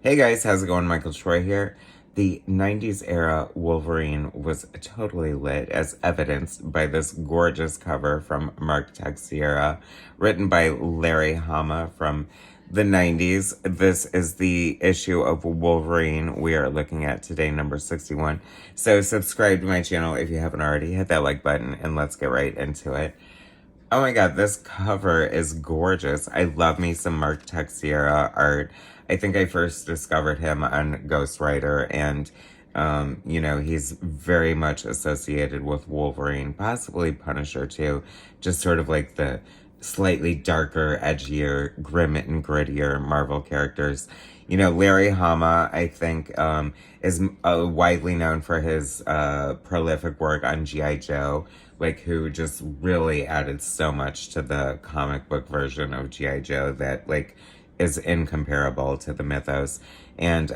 Hey guys, how's it going? Michael Troy here. The 90s era Wolverine was totally lit, as evidenced by this gorgeous cover from Mark Texeira, written by Larry Hama from the 90s. This is the issue of Wolverine we are looking at today, number 61. So subscribe to my channel if you haven't already. Hit that like button and let's get right into it. Oh my god, this cover is gorgeous. I love me some Mark Texeira art. I think I first discovered him on Ghost Rider, and, he's very much associated with Wolverine, possibly Punisher too. Just sort of like the slightly darker, edgier, grim and grittier Marvel characters. Larry Hama, I think, is widely known for his prolific work on G.I. Joe, who just really added so much to the comic book version of G.I. Joe that, is incomparable to the mythos. And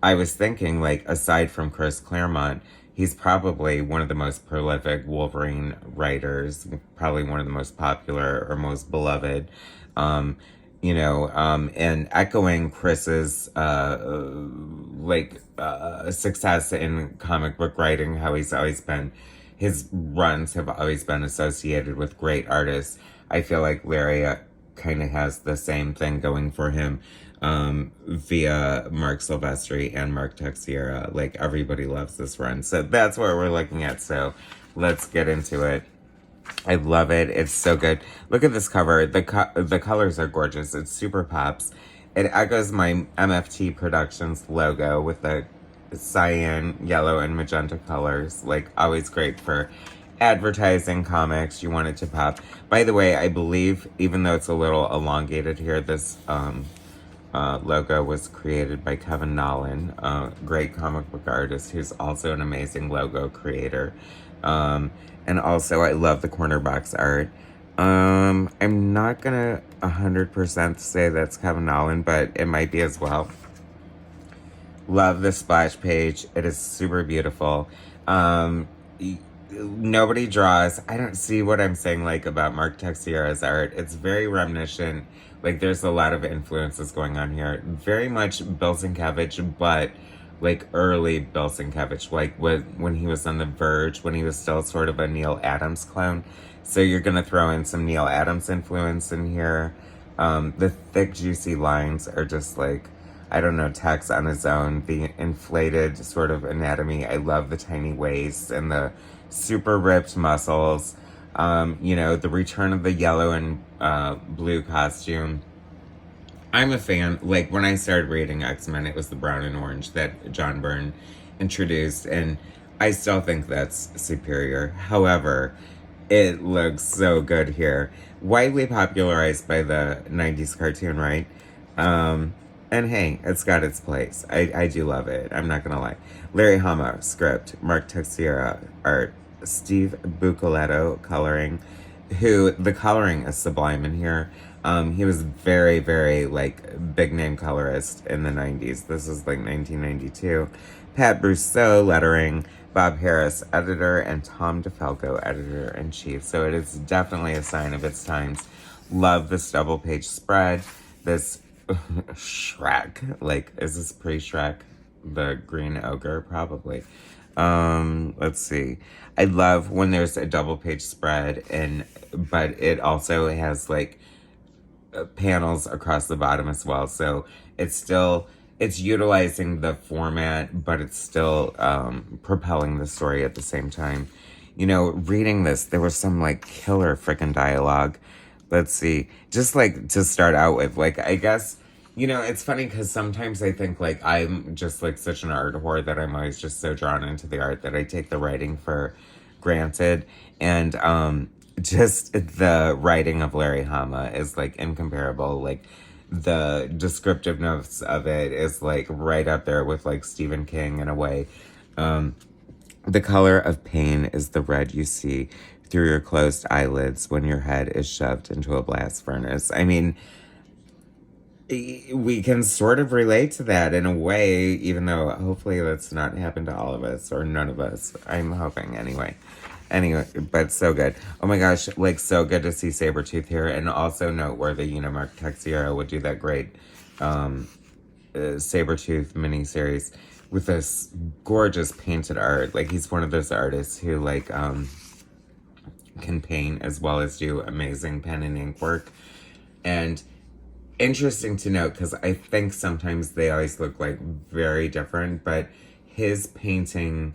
I was thinking, aside from Chris Claremont, he's probably one of the most prolific Wolverine writers, probably one of the most popular or most beloved. And echoing Chris's success in comic book writing, how his runs have always been associated with great artists. I feel like Larry kind of has the same thing going for him via Mark Silvestri and Mark Texeira. Everybody loves this run. So that's what we're looking at. So let's get into it. I love it. It's so good. Look at this cover. The colors are gorgeous. It super pops. It echoes my MFT Productions logo with the cyan, yellow, and magenta colors. Always great for advertising comics. You want it to pop. By the way, I believe, even though it's a little elongated here, this logo was created by Kevin Nolan, a great comic book artist who's also an amazing logo creator. And also, I love the corner box art. I'm not gonna 100% say that's Kevin Nolan, but it might be as well. Love the splash page. It is super beautiful. Nobody draws. I don't see what I'm saying, about Mark Texeira's art. It's very reminiscent. There's a lot of influences going on here. Very much Bill Sienkiewicz, but early Bill Sienkiewicz, when he was on The Verge, when he was still sort of a Neil Adams clone. So you're gonna throw in some Neil Adams influence in here. The thick, juicy lines are just I don't know, Tex on his own. The inflated sort of anatomy. I love the tiny waist and the super ripped muscles. The return of the yellow and blue costume. I'm a fan. When I started reading X-Men, it was the brown and orange that John Byrne introduced, and I still think that's superior. However, it looks so good here. Widely popularized by the 90s cartoon, right? And hey, it's got its place. I do love it. I'm not gonna lie. Larry Hama, script. Mark Texeira, art. Steve Bucoletto, coloring. The coloring is sublime in here. He was very, very, big name colorist in the 90s. This is, 1992. Pat Brousseau, lettering. Bob Harris, editor. And Tom DeFalco, editor-in-chief. So it is definitely a sign of its times. Love this double-page spread. This Shrek. Is this pre-Shrek? The Green Ogre? Probably. Let's see. I love when there's a double-page spread, but it also has, panels across the bottom as well. So it's utilizing the format, but it's still propelling the story at the same time. Reading this, there was some killer freaking dialogue. Let's see. Just to start out with, I guess, it's funny because sometimes I think I'm just such an art whore that I'm always just so drawn into the art that I take the writing for granted. And just the writing of Larry Hama is incomparable. The descriptive notes of it is right up there with Stephen King in a way. The color of pain is the red you see through your closed eyelids when your head is shoved into a blast furnace. I mean, we can sort of relate to that in a way, even though hopefully that's not happened to all of us, or none of us. I'm hoping anyway. But so good. Oh my gosh, so good to see Sabretooth here, and also noteworthy, Mark Texeira would do that great Sabretooth miniseries with this gorgeous painted art. Like, he's one of those artists who, like, can paint as well as do amazing pen and ink work. And interesting to note, because I think sometimes they always look like very different, but his painting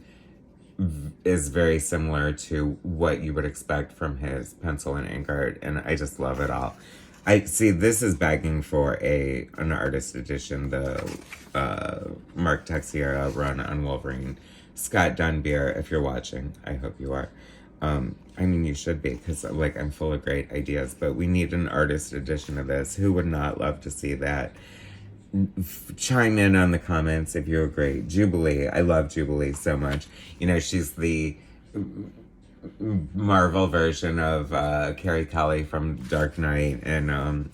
is very similar to what you would expect from his pencil and ink art, and I just love it all. I see this is begging for an artist edition, the Mark Texeira run on Wolverine. Scott Dunbier, if you're watching, I hope you are. I mean, you should be, because like I'm full of great ideas, but we need an artist edition of this. Who would not love to see that? Chime in on the comments if you agree. Jubilee, I love Jubilee so much. You know, she's the Marvel version of Carrie Kelly from Dark Knight, and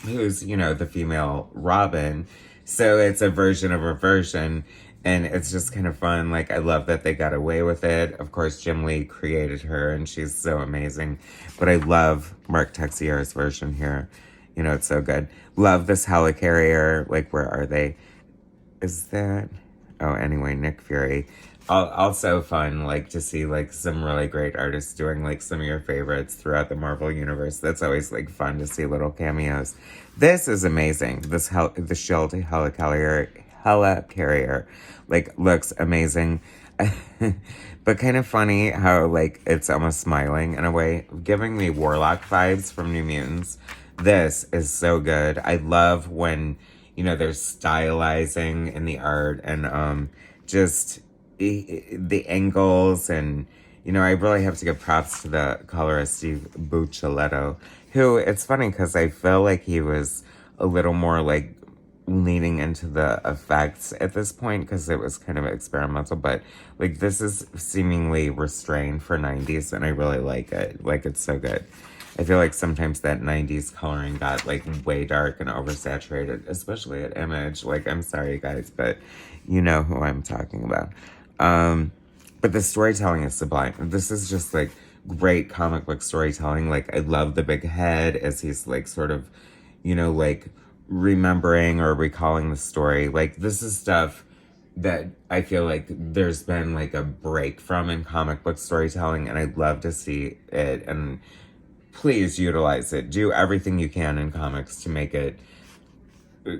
who's, you know, the female Robin. So it's a version of a version, and it's just kind of fun. Like, I love that they got away with it. Of course, Jim Lee created her, and she's so amazing. But I love Mark Texeira's version here. You know, it's so good. Love this helicarrier. Like, where are they? Is that... Oh, anyway, Nick Fury. Also fun, like, to see, like, some really great artists doing, like, some of your favorites throughout the Marvel Universe. That's always, like, fun to see little cameos. This is amazing. The Shield helicarrier, like, looks amazing. But kind of funny how, like, it's almost smiling in a way, giving me Warlock vibes from New Mutants. This is so good. I love when, you know, there's stylizing in the art, and just the angles, and, you know, I really have to give props to the colorist Steve Buccellato, who, it's funny because I feel like he was a little more like leaning into the effects at this point because it was kind of experimental, but like this is seemingly restrained for 90s, and I really like it. Like, it's so good. I feel like sometimes that 90s coloring got like way dark and oversaturated, especially at Image. Like, I'm sorry guys, but you know who I'm talking about. But the storytelling is sublime. This is just like great comic book storytelling. Like, I love the big head as he's like sort of, you know, like remembering or recalling the story. Like, this is stuff that I feel like there's been like a break from in comic book storytelling, and I'd love to see it, and please utilize it. Do everything you can in comics to make it,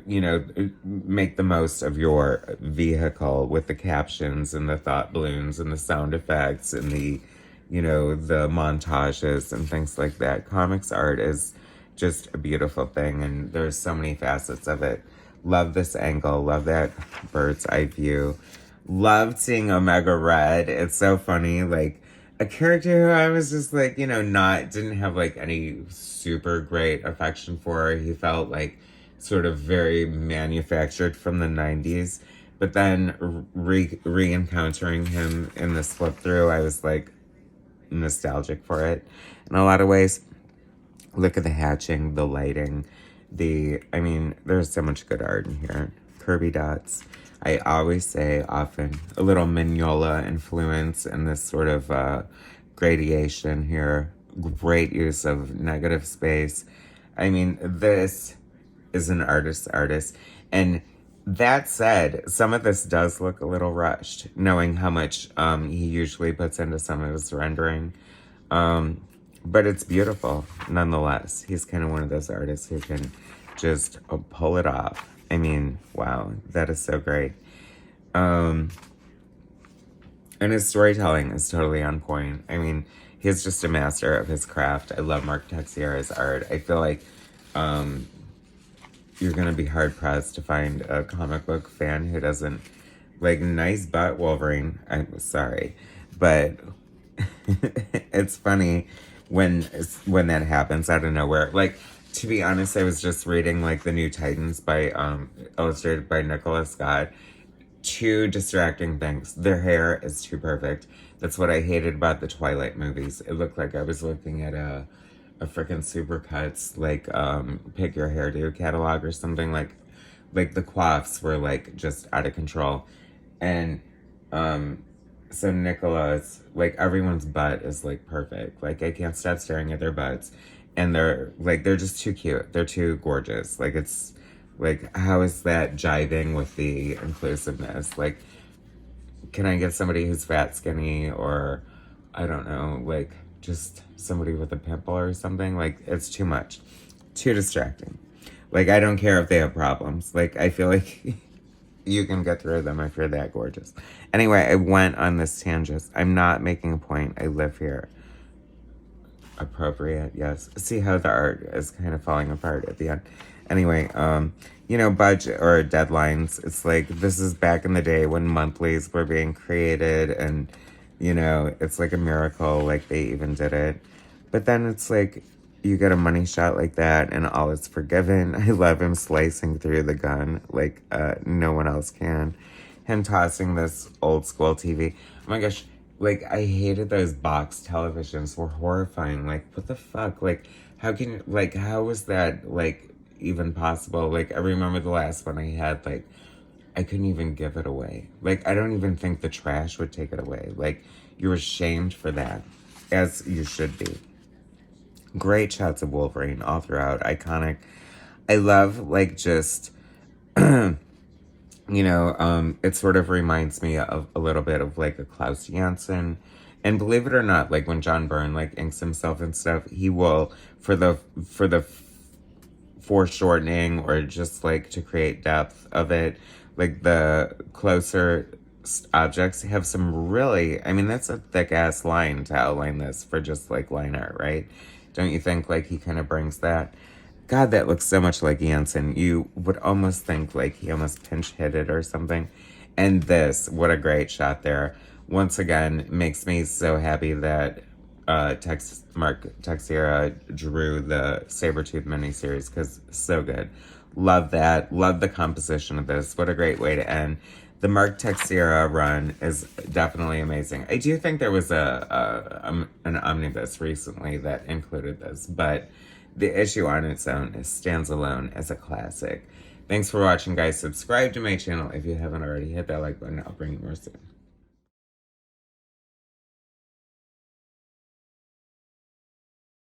you know, make the most of your vehicle with the captions and the thought balloons and the sound effects and the, you know, the montages and things like that. Comics art is just a beautiful thing, and there's so many facets of it. Love this angle. Love that bird's eye view. Loved seeing Omega Red. It's so funny. Like, a character who I was just like, you know, didn't have like any super great affection for. He felt like sort of very manufactured from the 90s. But then re-encountering him in this flip through, I was like nostalgic for it in a lot of ways. Look at the hatching, the lighting, I mean, there's so much good art in here. Kirby dots. I always say often a little Mignola influence in this sort of gradation here. Great use of negative space. I mean, this is an artist's artist. And that said, some of this does look a little rushed, knowing how much he usually puts into some of his rendering. But it's beautiful nonetheless. He's kind of one of those artists who can just pull it off. I mean, wow, that is so great. And his storytelling is totally on point. I mean, he's just a master of his craft. I love Mark Texeira's art. I feel like you're going to be hard-pressed to find a comic book fan who doesn't like nice butt Wolverine. I'm sorry. But it's funny when that happens out of nowhere. Like, to be honest, I was just reading like the New Titans by illustrated by Nicholas Scott. Two distracting things. Their hair is too perfect. That's what I hated about the Twilight movies. It looked like I was looking at a freaking Supercuts like pick your hairdo catalog or something. Like the coiffs were like just out of control. And so Nicholas, like, everyone's butt is like perfect. Like, I can't stop staring at their butts. And they're just too cute. They're too gorgeous. Like, it's Like, how is that jiving with the inclusiveness? Like, can I get somebody who's fat, skinny, or I don't know, like just somebody with a pimple or something? Like, it's too much. Too distracting. Like, I don't care if they have problems. Like, I feel like you can get through them if you're that gorgeous. Anyway, I went on this tangent. I'm not making a point. I live here. Appropriate, yes. See how the art is kind of falling apart at the end. Anyway, you know, budget or deadlines. It's like, this is back in the day when monthlies were being created, and, you know, it's like a miracle, like they even did it. But then it's like, you get a money shot like that and all is forgiven. I love him slicing through the gun like no one else can. Him tossing this old school TV. Oh my gosh, like, I hated those box televisions. Were horrifying. Like, what the fuck? Like, how can, like, how was that, like, even possible? Like, I remember the last one I had, like, I couldn't even give it away. Like, I don't even think the trash would take it away. Like, you're ashamed for that, as you should be. Great shots of Wolverine all throughout. Iconic. I love, like, just, you know, it sort of reminds me of a little bit of, like, a Klaus Janson. And believe it or not, like, when John Byrne, like, inks himself and stuff, he will, for the foreshortening or just, like, to create depth of it, like, the closer objects have some really, I mean, that's a thick-ass line to outline this for just, like, line art, right? Don't you think, like, he kind of brings that? God, that looks so much like Jansen. You would almost think, like, he almost pinch hit it or something. And this, what a great shot there. Once again, makes me so happy that Mark Texeira drew the Sabretooth miniseries, because so good. Love that. Love the composition of this. What a great way to end. The Mark Texeira run is definitely amazing. I do think there was an omnibus recently that included this, but the issue on its own stands alone as a classic. Thanks for watching, guys. Subscribe to my channel if you haven't already. Hit that like button. I'll bring you more soon.